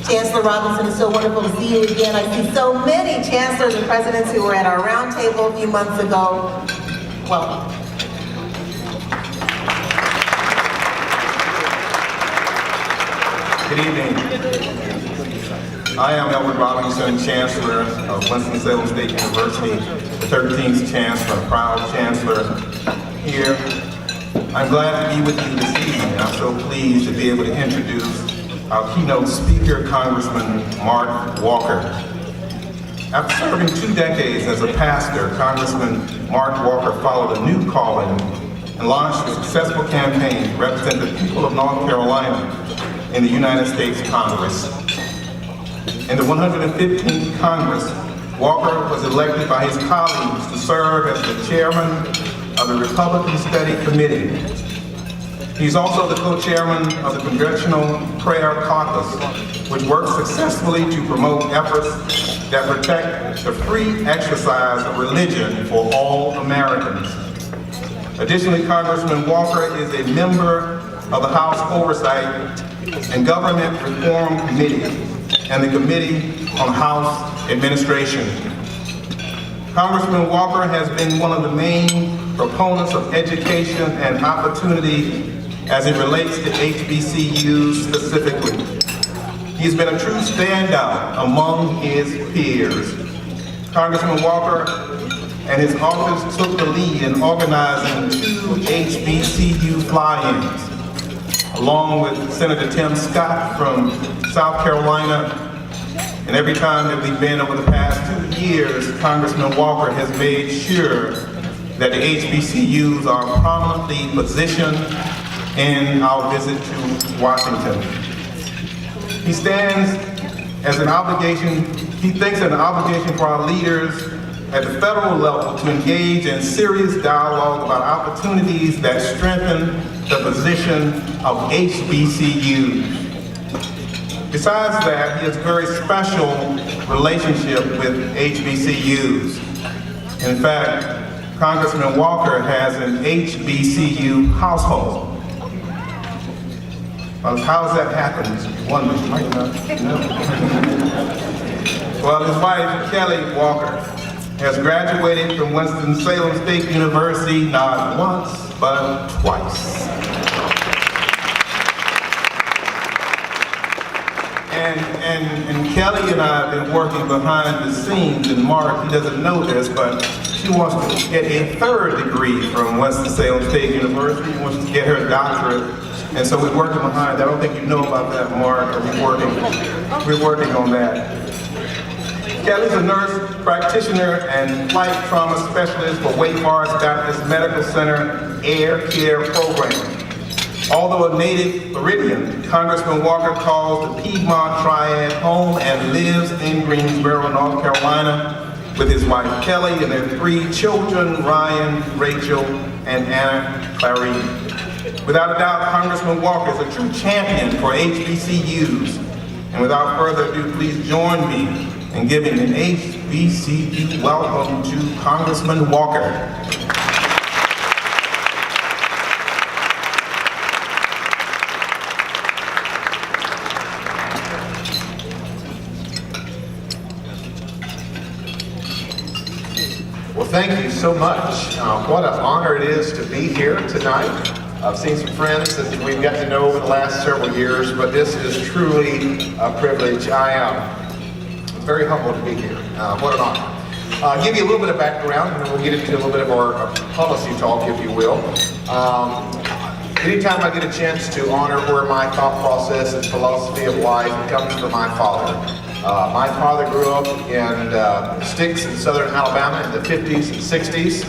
Chancellor Robinson, it's so wonderful to see you again. I see so many chancellors and presidents who were at our roundtable a few months ago. Welcome. Good evening. I am Edward Robinson, Chancellor of Winston-Salem State University, the 13th Chancellor, proud Chancellor here. I'm glad to be with you this evening. I'm so pleased to be able to introduce our keynote speaker, Congressman Mark Walker. After serving 2 decades as a pastor, Congressman Mark Walker followed a new calling and launched a successful campaign to represent the people of North Carolina in the United States Congress. In the 115th Congress, Walker was elected by his colleagues to serve as the chairman of the Republican Study Committee. He's also the co-chairman of the Congressional Prayer Caucus, which works successfully to promote efforts that protect the free exercise of religion for all Americans. Additionally, Congressman Walker is a member of the House Oversight and Government Reform Committee and the Committee on House Administration. Congressman Walker has been one of the main proponents of education and opportunity as it relates to HBCUs specifically. He's been a true standout among his peers. Congressman Walker and his office took the lead in organizing 2 HBCU fly-ins, along with Senator Tim Scott from South Carolina. And every time that we've been over the past 2 years, Congressman Walker has made sure that the HBCUs are prominently positioned in our visit to Washington. He stands as an obligation, he thinks an obligation for our leaders at the federal level to engage in serious dialogue about opportunities that strengthen the position of HBCUs. Besides that, he has a very special relationship with HBCUs. In fact, Congressman Walker has an HBCU household. Well, how does that happen? You wonder, you might not know. Well, his wife, Kelly Walker, has graduated from Winston-Salem State University not once, but twice. And Kelly and I have been working behind the scenes, and Mark, he doesn't know this, but she wants to get a 3rd degree from Winston-Salem State University. She wants to get her doctorate, and so we're working behind that. I don't think you know about that, Mark, or we're working on that. Kelly's a nurse practitioner and flight trauma specialist for Wake Forest Baptist Medical Center Air Care Program. Although a native Floridian, Congressman Walker calls the Piedmont Triad home and lives in Greensboro, North Carolina, with his wife Kelly and their 3 children, Ryan, Rachel, and Anna Clarine. Without a doubt, Congressman Walker is a true champion for HBCUs. And without further ado, please join me in giving an HBCU welcome to Congressman Walker. Well, thank you so much. What an honor it is to be here tonight. I've seen some friends that we've got to know over the last several years, but this is truly a privilege. I am very humbled to be here. What an honor. I'll give you a little bit of background, and then we'll get into a little bit of our policy talk, if you will. Anytime I get a chance to honor where my thought process and philosophy of life comes from my father. My father grew up in sticks in southern Alabama in the 50s and 60s,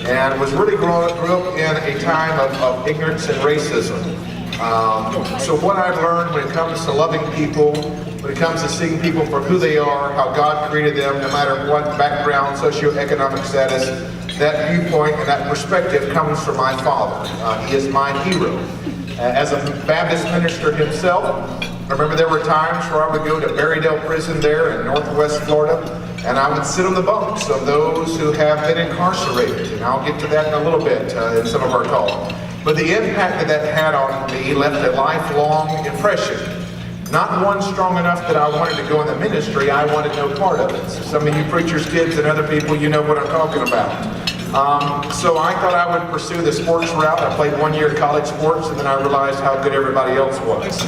and was really grew up in a time of ignorance and racism. So what I've learned when it comes to loving people, when it comes to seeing people for who they are, how God created them, no matter what background, socioeconomic status, that viewpoint and that perspective comes from my father. He is my hero. As a Baptist minister himself, I remember there were times where I would go to Berrydale Prison there in Northwest Florida, and I would sit on the bunks of those who have been incarcerated. And I'll get to that in a little bit in some of our talk. But the impact that that had on me left a lifelong impression. Not one strong enough that I wanted to go in the ministry. I wanted no part of it. So some of you preachers' kids and other people, you know what I'm talking about. So I thought I would pursue the sports route. I played 1 year college sports, and then I realized how good everybody else was.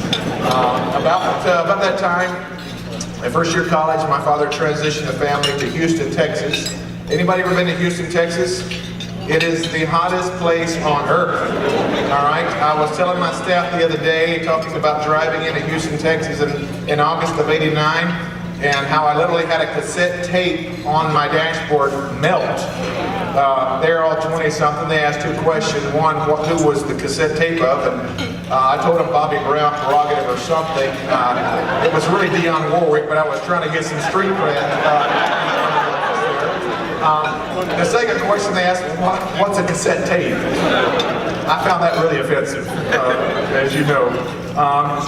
About that time, my first year of college, my father transitioned the family to Houston, Texas. Anybody ever been to Houston, Texas? It is the hottest place on earth. All right. I was telling my staff the other day, talking about driving into Houston, Texas in August of '89, and how I literally had a cassette tape on my dashboard melt. They're all 20-something. They asked two questions. One, who was the cassette tape of? And I told them Bobby Brown, Prerogative, or something. It was really Dionne Warwick, but I was trying to get some street cred. The second question they asked, what's a cassette tape? I found that really offensive, as you know.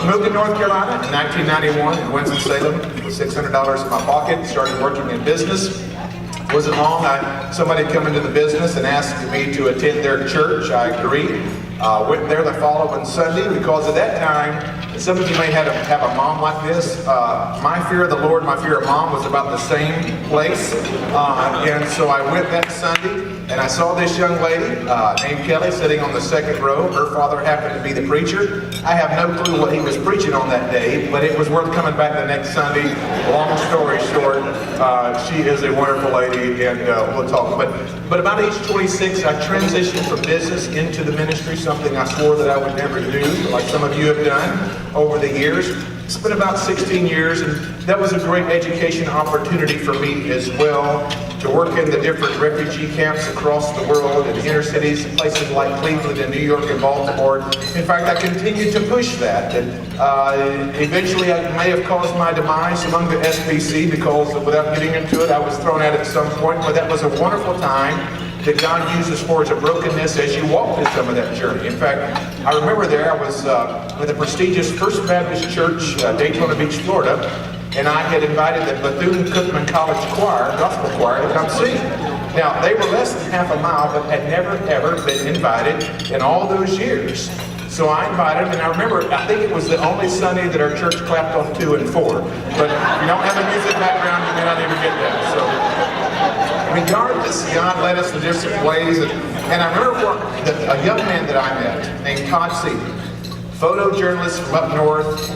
Moved to North Carolina in 1991 in Winston-Salem with $600 in my pocket, started working in business. Wasn't long, somebody had come into the business and asked me to attend their church. I agreed. Went there the following Sunday because at that time, some of you may have a mom like this. My fear of the Lord, my fear of mom was about the same place. And so I went that Sunday and I saw this young lady named Kelly sitting on the second row. Her father happened to be the preacher. I have no clue what he was preaching on that day, but it was worth coming back the next Sunday. Long story short, she is a wonderful lady, and we'll talk. But about age 26, I transitioned from business into the ministry, something I swore that I would never do, like some of you have done over the years. It's been about 16 years, and that was a great education opportunity for me as well, to work in the different refugee camps across the world, in inner cities, places like Cleveland and New York and Baltimore. In fact, I continued to push that. And eventually, I may have caused my demise among the SBC because, without getting into it, I was thrown out at some point. But that was a wonderful time that God uses for as a brokenness as you walk through some of that journey. In fact, I remember there I was with the prestigious First Baptist Church, Daytona Beach, Florida, and I had invited the Bethune-Cookman College choir, gospel choir, to come sing. Now, they were less than half a mile, but had never, ever been invited in all those years. So I invited them, and I remember, I think it was the only Sunday that our church clapped on 2 and 4. But if you don't have a music background, you may not even get that. So, regardless, God led us in different ways. And I remember a young man that I met named Todd Seeley, photojournalist from up north,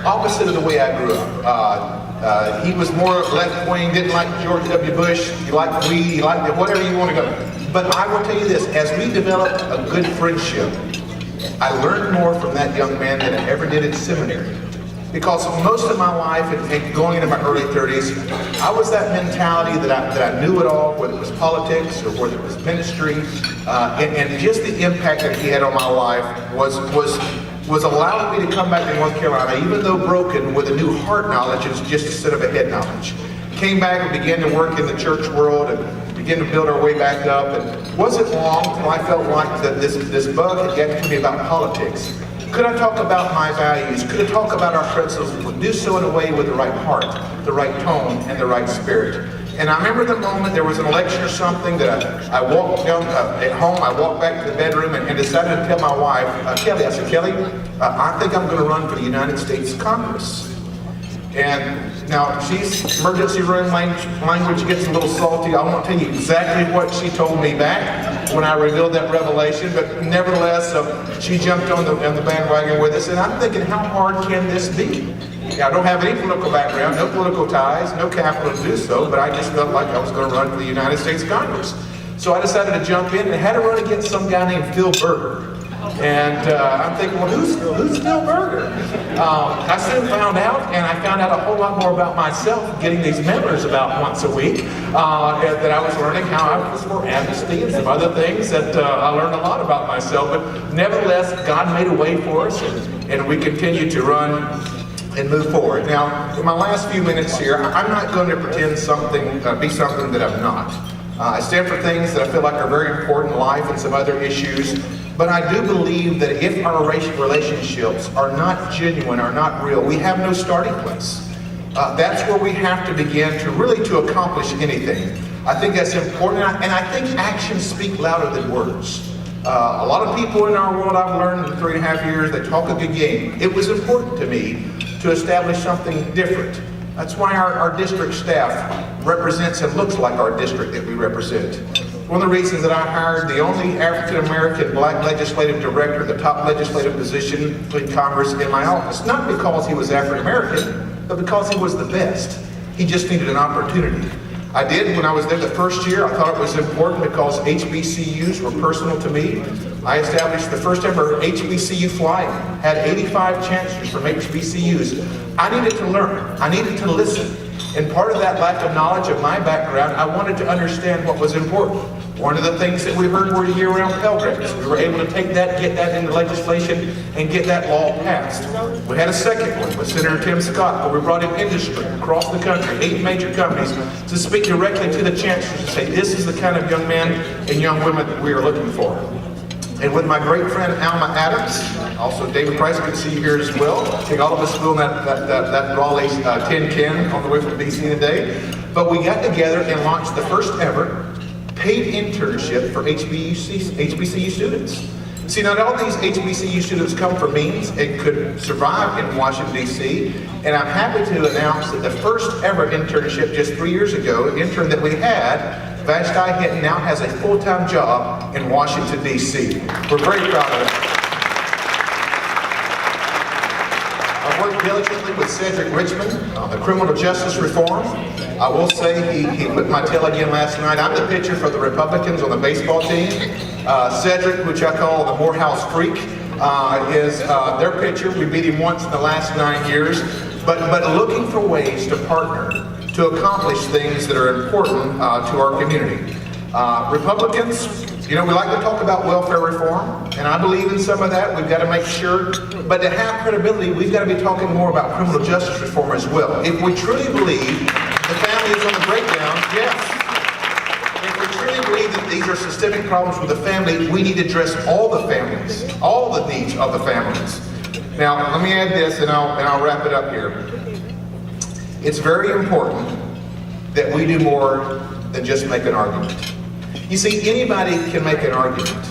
opposite of the way I grew up. He was more left-wing, didn't like George W. Bush, he liked weed, he liked whatever you want to go. But I will tell you this, as we developed a good friendship, I learned more from that young man than I ever did in seminary. Because most of my life, and going into my early 30s, I was that mentality that I knew it all, whether it was politics or whether it was ministry, and just the impact that he had on my life was allowing me to come back to North Carolina, even though broken, with a new heart knowledge instead of a head knowledge. Came back and began to work in the church world and began to build our way back up. And it wasn't long until I felt like that this bug had gotten to me about politics. Could I talk about my values? Could I talk about our principles? But do so in a way with the right heart, the right tone, and the right spirit. And I remember the moment there was an election or something that I walked down at home, I walked back to the bedroom and decided to tell my wife, Kelly, I said, Kelly, I think I'm going to run for the United States Congress. And now she's emergency room language gets a little salty. I won't tell you exactly what she told me back when I revealed that revelation, but nevertheless, she jumped on the bandwagon with us. And I'm thinking, how hard can this be? I don't have any political background, no political ties, no capital to do so, but I just felt like I was going to run for the United States Congress. So I decided to jump in and had to run against some guy named Phil Berger. And I'm thinking, well, who's Phil Berger? I soon found out, and I found out a whole lot more about myself, getting these members about once a week, that I was learning how I was for amnesty and some other things that I learned a lot about myself. But nevertheless, God made a way for us, and we continue to run and move forward. Now, in my last few minutes here, I'm not going to pretend be something that I'm not. I stand for things that I feel like are very important in life and some other issues. But I do believe that if our relationships are not genuine, are not real, we have no starting place. That's where we have to begin to accomplish anything. I think that's important, and I think actions speak louder than words. A lot of people in our world, I've learned in 3.5 years, they talk a good game. It was important to me to establish something different. That's why our district staff represents and looks like our district that we represent. One of the reasons that I hired the only African-American black legislative director, the top legislative position in Congress in my office, not because he was African-American, but because he was the best. He just needed an opportunity. I did when I was there the first year. I thought it was important because HBCUs were personal to me. I established the first ever HBCU flying, had 85 chancellors from HBCUs. I needed to learn, I needed to listen. And part of that lack of knowledge of my background, I wanted to understand what was important. One of the things that we heard were year-round Pell Grants. We were able to take that, get that into legislation, and get that law passed. We had a second one with Senator Tim Scott, where we brought in industry across the country, 8 major companies, to speak directly to the chancellors and say, this is the kind of young men and young women that we are looking for. And with my great friend Alma Adams, also David Price, good to see you here as well. I think all of us flew on that Raleigh tin can on the way from DC today. But we got together and launched the first ever paid internship for HBCU students. See, not all these HBCU students come from means and could survive in Washington, D.C. And I'm happy to announce that the first ever internship just 3 years ago, an intern that we had, Vashti now has a full-time job in Washington, D.C. We're very proud of it. I've worked diligently with Cedric Richmond on the criminal justice reform. I will say he put my tail again last night. I'm the pitcher for the Republicans on the baseball team. Cedric, which I call the Morehouse Freak, is their pitcher. We beat him once in the last 9 years. But looking for ways to partner to accomplish things that are important to our community. Republicans, you know, we like to talk about welfare reform, and I believe in some of that. We've got to make sure, but to have credibility, we've got to be talking more about criminal justice reform as well. If we truly believe the family is on the breakdown, yes. If we truly believe that these are systemic problems with the family, we need to address all the families, all the needs of the families. Now, let me add this, and I'll wrap it up here. It's very important that we do more than just make an argument. You see, anybody can make an argument,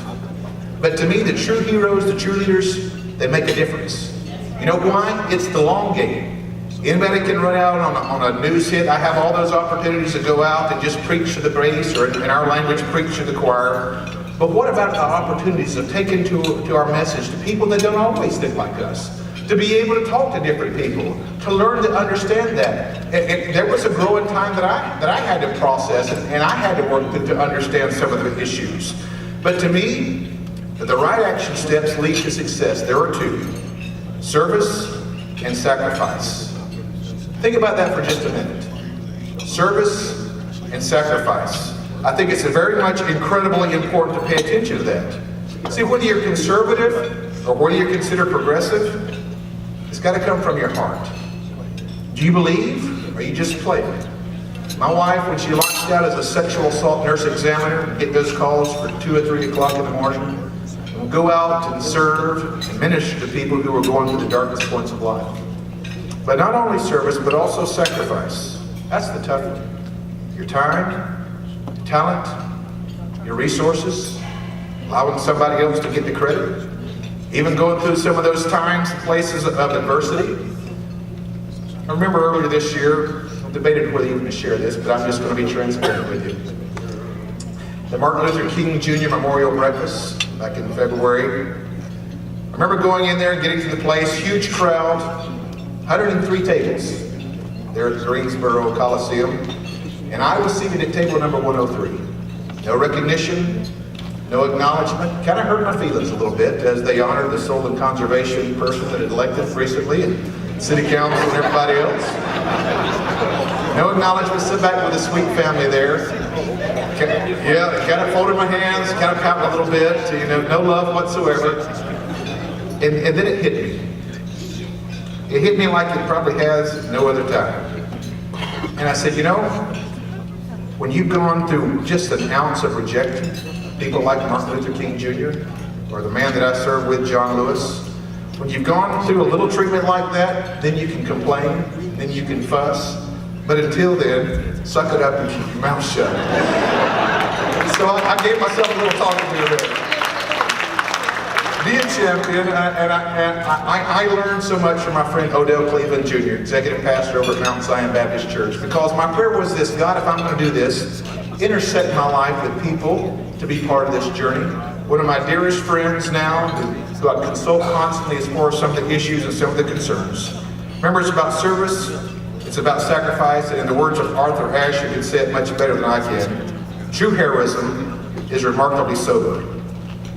but to me, the true heroes, the true leaders, they make a difference. You know why? It's the long game. Anybody can run out on a news hit. I have all those opportunities to go out and just preach to the grace, or in our language, preach to the choir. But what about the opportunities of taking to our message to people that don't always think like us? To be able to talk to different people, to learn to understand that. And there was a growing time that I had to process, and I had to work to understand some of the issues. But to me, the right action steps lead to success. There are 2: service and sacrifice. Think about that for just a minute. Service and sacrifice. I think it's very much incredibly important to pay attention to that. See, whether you're conservative or whether you're considered progressive, it's got to come from your heart. Do you believe, or you just play it? My wife, when she launched out as a sexual assault nurse examiner, get those calls for 2 or 3 o'clock in the morning, and we'll go out and serve and minister to people who are going through the darkest points of life. But not only service, but also sacrifice. That's the tough one. Your time, your talent, your resources, allowing somebody else to get the credit, even going through some of those times and places of adversity. I remember earlier this year, I debated whether even to share this, but I'm just going to be transparent with you. The Martin Luther King Jr. Memorial Breakfast back in February. I remember going in there and getting to the place, huge crowd, 103 tables there at the Greensboro Coliseum, and I was seated at table number 103. No recognition, no acknowledgement. Kind of hurt my feelings a little bit as they honored the soil and conservation person that had elected recently, and city council and everybody else. No acknowledgement. Sit back with a sweet family there. Kind of folded my hands, kind of pouting a little bit. You know, no love whatsoever. And then it hit me. It hit me like it probably has no other time. And I said, you know, when you've gone through just an ounce of rejection, people like Martin Luther King Jr., or the man that I served with, John Lewis, when you've gone through a little treatment like that, then you can complain, then you can fuss. But until then, suck it up and keep your mouth shut. So I gave myself a little talking to there. be a champion. I learned so much from my friend Odell Cleveland Jr., executive pastor over at Mount Zion Baptist Church, because my prayer was this: God, if I'm going to do this, intersect my life with people to be part of this journey. One of my dearest friends now, who I consult constantly as far as some of the issues and some of the concerns. Remember, it's about service, it's about sacrifice, and in the words of Arthur Ashe, who can say it much better than I can, true heroism is remarkably sober,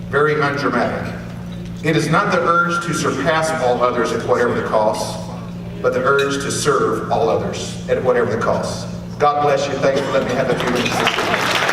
very undramatic. It is not the urge to surpass all others at whatever the cost, but the urge to serve all others at whatever the cost. God bless you. Thanks for letting me have a few minutes this evening.